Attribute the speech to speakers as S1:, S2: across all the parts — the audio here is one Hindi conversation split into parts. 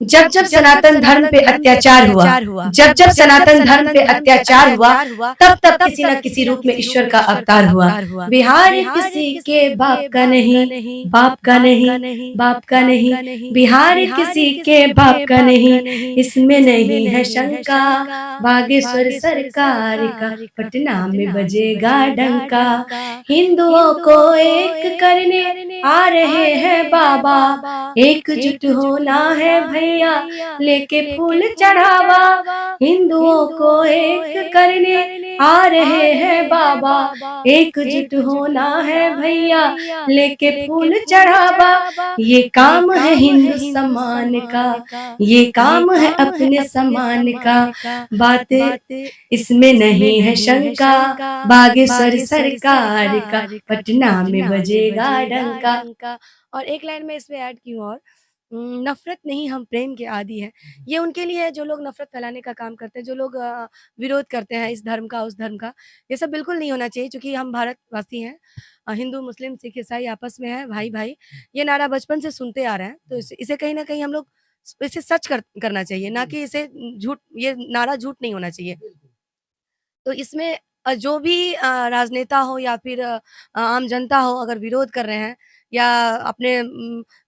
S1: जब जब सनातन धर्म पे अत्याचार हुआ, जब जब सनातन धर्म पे अत्याचार हुआ, तब तब किसी न किसी रूप में ईश्वर का अवतार हुआ। बिहार किसी के बाप का नहीं, बाप का नहीं, बाप का नहीं, बिहार किसी के बाप का नहीं, इसमें नहीं है शंका। बागेश्वर सरकार का पटना में बजेगा डंका। हिंदुओं को एक करने आ रहे हैं बाबा, एकजुट होना है भैया, लेके फूल चढ़ावा। हिंदुओं को एक करने आ रहे हैं बाबा, एकजुट होना है भैया, लेके फूल चढ़ावा। ये काम है हिंदू सम्मान का, ये काम है अपने सम्मान का, बात इसमें नहीं है शंका। बागेश्वर सरकार का पटना में बजेगा डंका। और एक लाइन में इसमें ऐड की हूँ और नफ़रत नहीं हम प्रेम के आदी हैं। ये उनके लिए है जो लोग नफ़रत फैलाने का काम करते हैं, जो लोग विरोध करते हैं इस धर्म का, उस धर्म का। ये सब बिल्कुल नहीं होना चाहिए क्योंकि हम भारतवासी हैं। हिंदू, मुस्लिम, सिख, ईसाई आपस में हैं, भाई-भाई। ये नारा बचपन से सुनते आ रहे हैं, तो इसे कहीं न कहीं हम लोग इसे सच करना चाहिए, ना कि इसे झूठ, ये नारा झूठ नहीं होना चाहिए। तो इसमें जो भी राजनेता हो या फिर आम जनता हो, अगर विरोध कर रहे हैं या अपने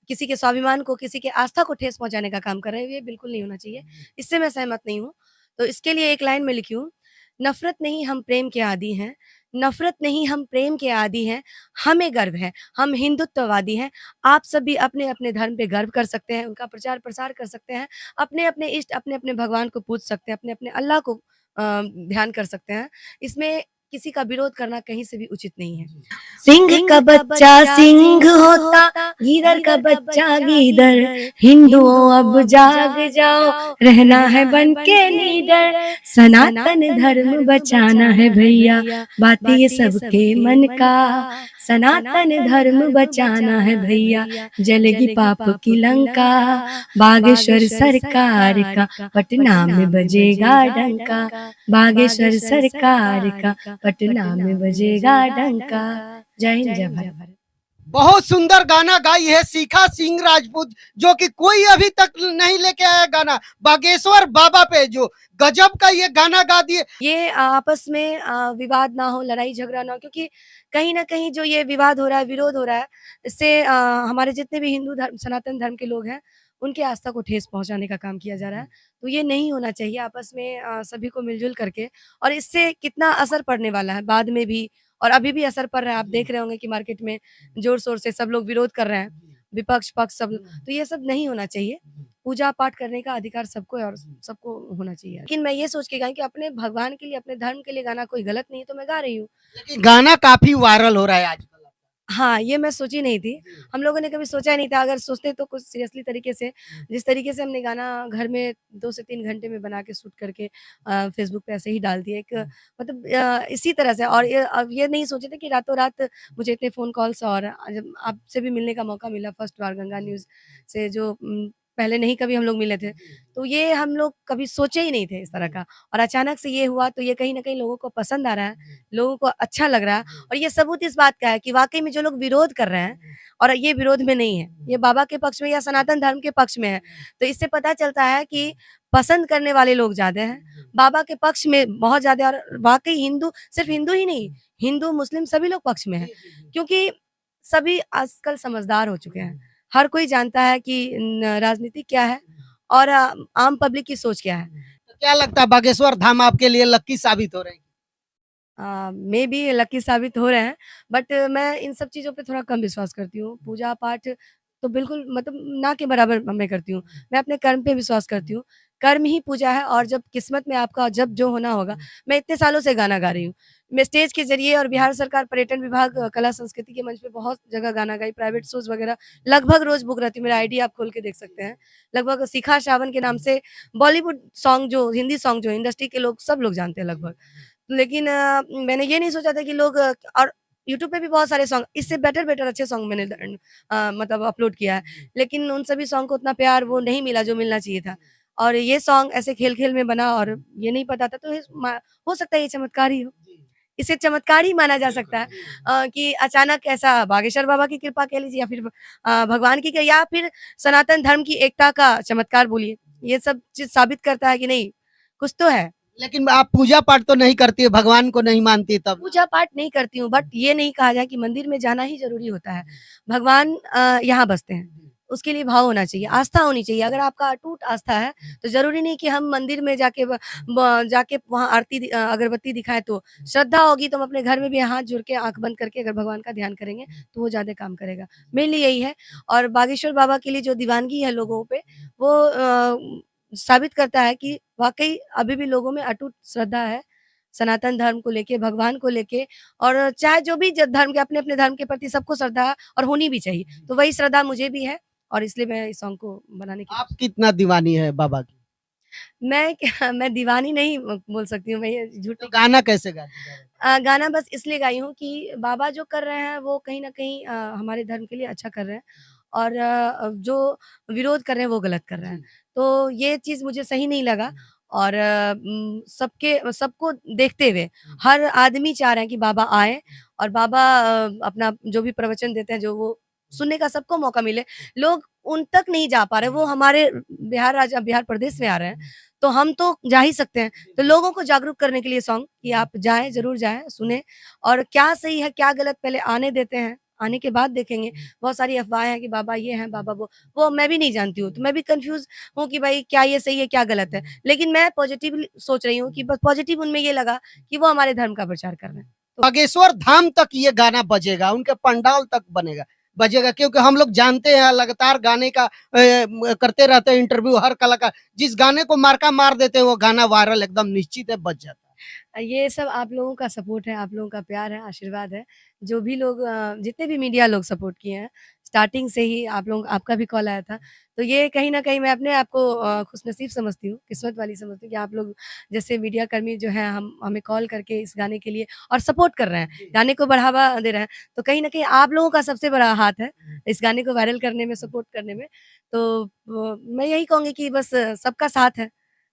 S1: किसी के स्वाभिमान को, किसी के आस्था को ठेस पहुँचाने का काम कर रहे हैं, ये बिल्कुल नहीं होना चाहिए। इससे मैं सहमत नहीं हूँ। तो इसके लिए एक लाइन में लिखी हूँ, नफ़रत नहीं हम प्रेम के आदी हैं, नफ़रत नहीं हम प्रेम के आदी हैं, हमें गर्व है, हम हिंदुत्ववादी हैं। आप सभी अपने-अपने धर्म पे गर्व कर सकते हैं, उनका प्रचार-प्रसार कर सकते हैं, अपने-अपने इष्ट, अपने-अपने भगवान को पूज सकते हैं, अपने-अपने अल्लाह को ध्यान कर सकते हैं। इसमें किसी का विरोध करना कहीं से भी उचित नहीं है। सिंह का बच्चा सिंह होता, गीदड़ का बच्चा गीदड़, हिंदुओं अब जाग जाओ, रहना है बन के लीडर। सनातन धर्म बचाना है भैया, बात ये सबके मन का। सनातन धर्म बचाना है भैया, जलेगी पाप की लंका। बागेश्वर सरकार का पटना में बजेगा डंका। बागेश्वर सरकार का पटना में बजेगा डंका। जय हिंद, जय भारत।
S2: बहुत सुंदर गाना गाई है शिखा सिंह राजपूत, जो कि कोई अभी तक नहीं लेके आया गाना बागेश्वर बाबा पे, जो गजब का ये गाना गा दिए।
S1: ये आपस में विवाद ना हो, लड़ाई झगड़ा ना हो, क्योंकि कहीं न कहीं जो ये विवाद हो रहा है, विरोध हो रहा है, इससे हमारे जितने भी हिंदू धर्म, सनातन धर्म के लोग हैं, उनकी आस्था को ठेस पहुँचाने का काम किया जा रहा है। तो ये नहीं होना चाहिए, आपस में सभी को मिल-जुल करके। और इससे कितना असर पड़ने वाला है बाद में भी, और अभी भी असर पड़ रहा है। आप देख रहे होंगे कि मार्केट में ज़ोर-शोर से सब लोग विरोध कर रहे हैं, विपक्ष, पक्ष सब। तो ये सब नहीं होना चाहिए। पूजा-पाठ करने का अधिकार सबको है और सबको होना चाहिए। लेकिन मैं ये सोच के गाई कि अपने भगवान के लिए, अपने धर्म के लिए गाना कोई गलत नहीं है, तो मैं गा रही हूँ।
S2: लेकिन गाना काफी वायरल हो रहा है आजकल।
S1: हाँ, ये मैं सोची नहीं थी। हम लोगों ने कभी सोचा नहीं था, अगर सोचते तो कुछ सीरियसली तरीके से, जिस तरीके से हमने गाना घर में 2 से 3 घंटे में बना के शूट करके फ़ेसबुक पे ऐसे ही डाल दिया। एक मतलब इसी तरह से। और ये अब ये नहीं सोचे थे कि रातों-रात मुझे इतने फ़ोन कॉल्स और जब आपसे भी मिलने का मौका मिला फर्स्ट बार गंगा न्यूज़ से, जो पहले नहीं कभी हम लोग मिले थे। तो ये हम लोग कभी सोचे ही नहीं थे इस तरह का, और अचानक से ये हुआ, तो ये कहीं न कहीं लोगों को पसंद आ रहा है, लोगों को अच्छा लग रहा है। और ये सबूत इस बात का है कि वाक़ई में जो लोग विरोध कर रहे हैं, और ये विरोध में नहीं है, ये बाबा के पक्ष में या सनातन धर्म के पक्ष में है। तो इससे पता चलता है कि पसंद करने वाले लोग ज़्यादा हैं, बाबा के पक्ष में बहुत ज़्यादा। और वाक़ई हिंदू, सिर्फ़ हिंदू ही नहीं, हिंदू, मुस्लिम सभी लोग पक्ष में हैं। क्योंकि सभी आजकल समझदार हो चुके हैं। हर कोई जानता है कि न राजनीति क्या है और आम पब्लिक की सोच क्या है।
S2: तो क्या लगता है बागेश्वर धाम आपके लिए लक्की साबित हो रहे हैं?
S1: मेबी लकी साबित हो रहे हैं, बट मैं इन सब चीज़ों पे थोड़ा कम विश्वास करती हूँ। पूजा-पाठ तो बिल्कुल मतलब ना के बराबर मैं करती हूँ। मैं अपने कर्म पे विश्वास करती हूँ। कर्म ही पूजा है, और जब किस्मत में आपका जब जो होना होगा। मैं इतने सालों से गाना गा रही हूँ। मैं स्टेज के ज़रिए और बिहार सरकार पर्यटन विभाग कला संस्कृति के मंच पे बहुत जगह गाना गाई, प्राइवेट शोज़ वगैरह लगभग रोज़ बुक रहती हूँ। मेरा आईडी आप खोल के देख सकते हैं। लगभग शिखा सावन के नाम से बॉलीवुड सॉन्ग, जो हिंदी सॉन्ग, जो इंडस्ट्री के लोग सब लोग जानते हैं लगभग। लेकिन मैंने ये नहीं सोचा था कि लोग और यूट्यूब पे भी बहुत सारे सॉन्ग, इससे बेटर अच्छे सॉन्ग मैंने मतलब अपलोड किया है। लेकिन उन सभी सॉन्ग को उतना प्यार वो नहीं मिला जो मिलना चाहिए था। और ये सॉन्ग ऐसे खेल-खेल में बना, और ये नहीं पता था, तो हो सकता है ये चमत्कार ही हो। इसे चमत्कार ही माना जा सकता है कि अचानक ऐसा बागेश्वर बाबा की कृपा कह लीजिए या फिर भगवान की या फिर सनातन धर्म की एकता का चमत्कार बोलिए। ये सब चीज़ साबित करता है कि नहीं, कुछ तो है।
S2: लेकिन आप पूजा पाठ तो नहीं करती है, भगवान को नहीं मानती तब?
S1: पूजा पाठ नहीं करती हूँ, बट ये नहीं कहा जाए कि मंदिर में जाना ही ज़रूरी होता है। भगवान यहाँ बसते हैं, उसके लिए भाव होना चाहिए, आस्था होनी चाहिए। अगर आपका अटूट आस्था है, तो ज़रूरी नहीं कि हम मंदिर में जाके वहाँ आरती अगरबत्ती दिखाएँ तो। श्रद्धा होगी तो हम अपने घर में भी हाथ जोड़ के, आँख बंद करके अगर भगवान का ध्यान करेंगे, तो वो ज़्यादा काम करेगा। मेरे लिए यही है और बागेश्वर बाबा के लिए जो दीवानगी है लोगों पे, वो साबित करता है कि वाक़ई अभी भी लोगों में अटूट श्रद्धा है। सनातन धर्म को लेके, भगवान को लेके और चाहे जो भी ज धर्म के अपने-अपने धर्म के प्रति सबको श्रद्धा है और होनी भी चाहिए। तो वही श्रद्धा मुझे भी है और इसलिए मैं इस सॉन्ग को बनाने की
S2: आप कितना दीवानी है बाबा की?
S1: मैं क्या मैं दीवानी नहीं बोल सकती हूँ, मैं ये झूठ
S2: तो
S1: नहीं
S2: गाना कैसे गाती हैं?
S1: गाना बस इसलिए गाई हूँ कि बाबा जो कर रहे हैं वो कहीं न कहीं हमारे धर्म के लिए अच्छा कर रहे हैं और जो विरोध कर रहे हैं वो गलत कर रहे हैं।
S2: जी।
S1: तो ये चीज़ मुझे सही नहीं लगा और सबको देखते हुए हर आदमी चाह रहे हैं कि बाबा आएँ और बाबा अपना जो भी प्रवचन देते हैं जो वो सुनने का सबको मौका मिले। लोग उन तक नहीं जा पा रहे, वो हमारे बिहार प्रदेश में आ रहे हैं, तो हम तो जा ही सकते हैं। तो लोगों को जागरूक करने के लिए सॉन्ग कि आप जाएँ, ज़रूर जाएँ, सुनें और क्या सही है, क्या गलत पहले आने देते हैं, आने के बाद देखेंगे। बहुत सारी अफ़वाहें हैं कि बाबा ये हैं, बाबा वो मैं भी नहीं जानती हूँ, तो मैं भी कन्फ्यूज़ हूँ कि भाई क्या ये सही है, क्या गलत है। लेकिन मैं पॉज़िटिवली सोच रही हूँ कि बस पॉज़िटिव उनमें ये लगा कि वो हमारे धर्म का प्रचार कर रहे हैं।
S2: बागेश्वर धाम तक ये गाना बजेगा, उनके पंडाल तक बजेगा क्योंकि हम लोग जानते हैं लगातार गाने का करते रहते हैं इंटरव्यू हर कलाकार जिस गाने को मार्का मार देते हैं वो गाना वायरल एकदम निश्चित है बज जाता है।
S1: ये सब आप लोगों का सपोर्ट है, आप लोगों का प्यार है, आशीर्वाद है। जो भी लोग जितने भी मीडिया लोग सपोर्ट किए हैं, स्टार्टिंग से ही आपका भी कॉल आया था। तो ये कहीं न कहीं मैं अपने आप को खुशनसीब समझती हूँ, किस्मत वाली समझती हूँ कि आप लोग जैसे मीडिया कर्मी जो हैं हम हमें कॉल करके इस गाने के लिए और सपोर्ट कर रहे हैं, गाने को बढ़ावा दे रहे हैं। तो कहीं न कहीं आप लोगों का सबसे बड़ा हाथ है, इस गाने को वायरल करने में, सपोर्ट करने में। तो मैं यही कहूँगी कि बस सबका साथ है,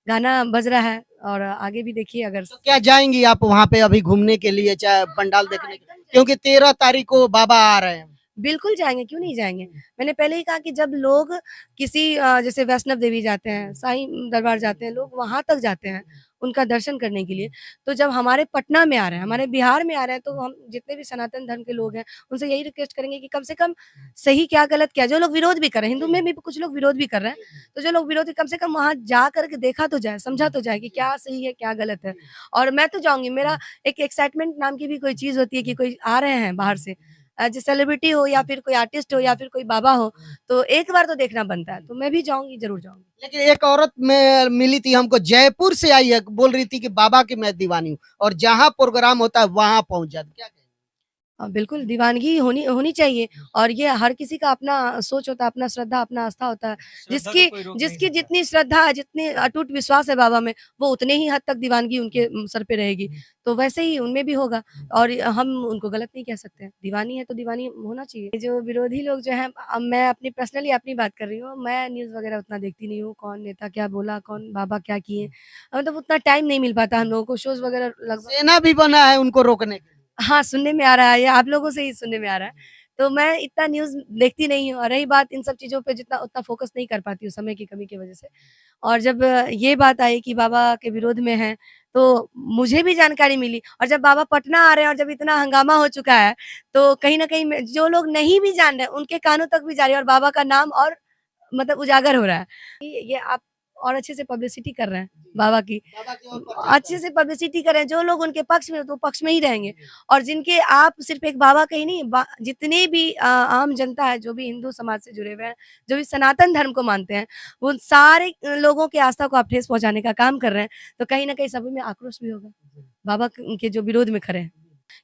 S1: गाना बज रहा है और आगे भी देखिए अगर
S2: तो क्या जाएंगी आप वहां पे अभी घूमने के लिए चाहे पंडाल
S1: हाँ,
S2: देखने के
S1: एकदम
S2: क्योंकि 13 तारीख को बाबा आ रहे हैं।
S1: बिल्कुल जाएँगे, क्यों नहीं जाएँगे? मैंने पहले ही कहा कि जब लोग किसी जैसे वैष्णव देवी जाते हैं, साईं दरबार जाते हैं, लोग वहाँ तक जाते हैं, उनका दर्शन करने के लिए। तो जब हमारे पटना में आ रहे हैं, हमारे बिहार में आ रहे हैं, तो हम जितने भी सनातन धर्म के लोग हैं, उनसे यही रिक्वेस्ट करेंगे कि कम से कम सही क्या गलत क्या, जो लोग विरोध भी कर रहे हैं, हिंदू में भी कुछ लोग विरोध भी कर रहे हैं, तो जो लोग विरोधी कम से कम वहाँ जा कर के देखा तो जाए, समझा तो जाए कि क्या सही है, क्या गलत है। और मैं तो जाऊँगी, मेरा एक एक्साइटमेंट नाम की भी कोई चीज़ होती है कि कोई आ रहे हैं बाहर से जो सेलिब्रिटी हो या फिर कोई आर्टिस्ट हो या फिर कोई बाबा हो, तो एक बार तो देखना बनता है, तो मैं भी जाऊँगी, ज़रूर जाऊँगी।
S2: लेकिन एक औरत में मिली थी हमको जयपुर से आई है बोल रही थी कि बाबा की मैं दीवानी हूँ और जहाँ प्रोग्राम होता है वहां पहुंच जाती क्या कहेंगे?
S1: बिल्कुल दीवानगी होनी होनी चाहिए और ये हर किसी का अपना सोच होता है, अपना श्रद्धा, अपना आस्था होता है। जिसकी जिसकी जितनी श्रद्धा है, जितनी अटूट विश्वास है बाबा में, वो उतने ही हद तक दीवानगी उनके सर पे रहेगी। तो वैसे ही उनमें भी होगा और हम उनको गलत नहीं कह सकते हैं। दीवानी है तो दीवानी होना चाहिए। जो विरोधी लोग जो हैं मैं अपनी पर्सनली अपनी बात कर रही हूँ, मैं न्यूज़ वगैरह उतना देखती नहीं हूँ, कौन नेता क्या बोला, कौन बाबा क्या किए। मतलब उतना टाइम नहीं मिल पाता हम लोगों को, शोज़ वगैरह लगभग
S2: सेना भी बना है उनको रोकने के लिए।
S1: हाँ, सुनने में आ रहा है, ये आप लोगों से ही सुनने में आ रहा है। तो मैं इतना न्यूज़ देखती नहीं हूँ और रही बात इन सब चीज़ों पे जितना उतना फ़ोकस नहीं कर पाती हूँ समय की कमी की वज़ह से। और जब ये बात आई कि बाबा के विरोध में हैं, तो मुझे भी जानकारी मिली और जब बाबा पटना आ रहे हैं और जब इतना हंगामा हो चुका है, तो कहीं न कहीं मैं जो लोग नहीं भी जान रहे, उनके कानों तक भी जा रही है और बाबा का नाम और मतलब उजागर हो रहा है। ये आप और अच्छे से पब्लिसिटी कर रहे हैं बाबा की।
S2: बाबा की और प्रचार
S1: अच्छे से पब्लिसिटी करें, जो लोग उनके पक्ष में हैं, तो पक्ष में ही रहेंगे और जिनके आप सिर्फ़ एक बाबा का ही नहीं जितने भी आम जनता है, जो भी हिंदू समाज से जुड़े हुए हैं, जो भी सनातन धर्म को मानते हैं, उन सारे लोगों की आस्था को आप ठेस पहुँचाने का काम कर रहे हैं, तो कहीं न कहीं सभी में आक्रोश भी होगा। बाबा क के जो विरोध में खड़े हैं।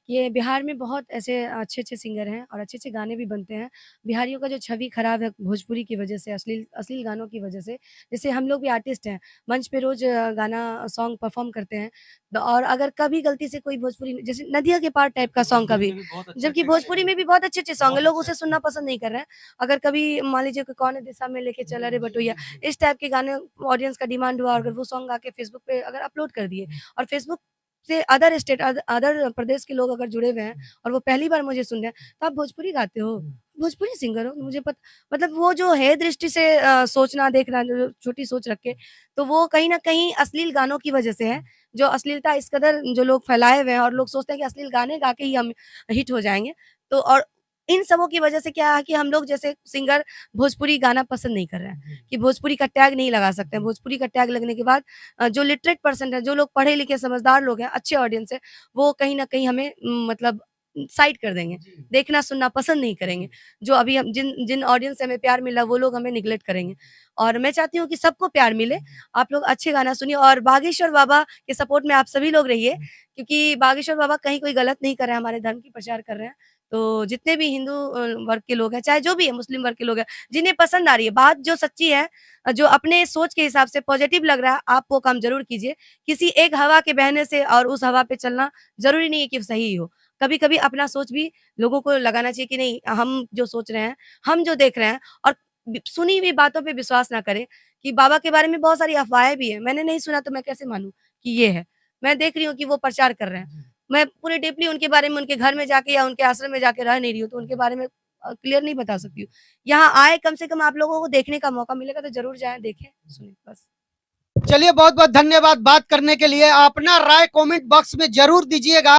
S1: ये बिहार में बहुत ऐसे अच्छे-अच्छे सिंगर हैं और अच्छे-अच्छे गाने भी बनते हैं। बिहारियों का जो छवि खराब है भोजपुरी की वजह से, अश्लील अश्लील गानों की वजह से, जैसे हम लोग भी आर्टिस्ट हैं, मंच पे रोज़ गाना सॉन्ग परफ़ॉर्म करते हैं। और अगर कभी गलती से कोई भोजपुरी जैसे नदिया के पार टाइप का सॉन्ग कभी, जबकि भोजपुरी में भी बहुत अच्छे-अच्छे सॉन्ग हैं, लोग उसे सुनना पसंद नहीं कर रहे हैं। अगर कभी मान लीजिए कि कौन दिशा में लेके चला रे बटोहिया, इस टाइप के गाने ऑडियंस का डिमांड हुआ और अगर वो सॉन्ग आके फ़ेसबुक पे अगर अपलोड कर दिए और फ़ेसबुक से अदर स्टेट अदर प्रदेश के लोग अगर जुड़े हुए हैं और वो पहली बार मुझे सुन रहे हैं, तो आप भोजपुरी गाते हो, भोजपुरी सिंगर हो, मुझे मतलब वो जो है दृष्टि से सोचना देखना जो छोटी सोच रख के, तो वो कहीं न कहीं अश्लील गानों की वजह से है, जो अश्लीलता इस कदर जो लोग फैलाए हुए हैं और लोग सोचते हैं कि अश्लील गाने गा के ही हम हिट हो जाएँगे। तो और इन सबों की वजह से क्या है कि हम लोग जैसे सिंगर भोजपुरी गाना पसंद नहीं कर रहे हैं, कि भोजपुरी का टैग नहीं लगा सकते हैं। भोजपुरी का टैग लगने के बाद जो लिटरेट पर्सन है, जो लोग पढ़े-लिखे समझदार लोग हैं, अच्छे ऑडियंस है, वो कहीं न कहीं हमें मतलब साइड कर देंगे। देखना सुनना पसंद नहीं करेंगे। जो अभी हम जिन जिन ऑडियंस से हमें प्यार मिला वो लोग हमें नेगलेक्ट करेंगे। और मैं चाहती हूँ कि सबको प्यार मिले। आप लोग अच्छे गाना सुनिए और बागेश्वर बाबा के सपोर्ट में आप सभी लोग रहिए, क्योंकि बागेश्वर बाबा कहीं कोई गलत नहीं कर रहे हैं, हमारे धर्म की प्रचार कर रहे हैं। तो जितने भी हिंदू वर्ग के लोग हैं, चाहे जो भी है मुस्लिम वर्ग के लोग हैं, जिन्हें पसंद आ रही है, बात जो सच्ची है जो अपने सोच के हिसाब से पॉजिटिव लग रहा है, आप वो काम ज़रूर कीजिए। किसी एक हवा के बहने से और उस हवा पे चलना ज़रूरी नहीं है कि सही हो। कभी-कभी अपना सोच भी लोगों को लगाना चाहिए कि नहीं, हम जो सोच रहे हैं, हम जो देख रहे हैं और सुनी हुई बातों पे विश्वास ना करें कि बाबा के बारे में बहुत सारी अफ़वाहें भी हैं। मैंने नहीं सुना तो मैं कैसे मानूँ कि ये है। मैं देख रही हूँ कि वो प्रचार कर रहे हैं। मैं पूरे डीपली उनके बारे में उनके घर में जाके या उनके आश्रम में जाके रह नहीं रही हूँ, तो उनके बारे में क्लियर नहीं बता सकती हूँ। यहाँ आए कम से कम आप लोगों को देखने का मौका मिलेगा तो ज़रूर जाएँ, देखें, सुनें बस।
S2: चलिए बहुत बहुत धन्यवाद बात करने के लिए। अपना राय कमेंट बॉक्स में जरूर दीजिएगा।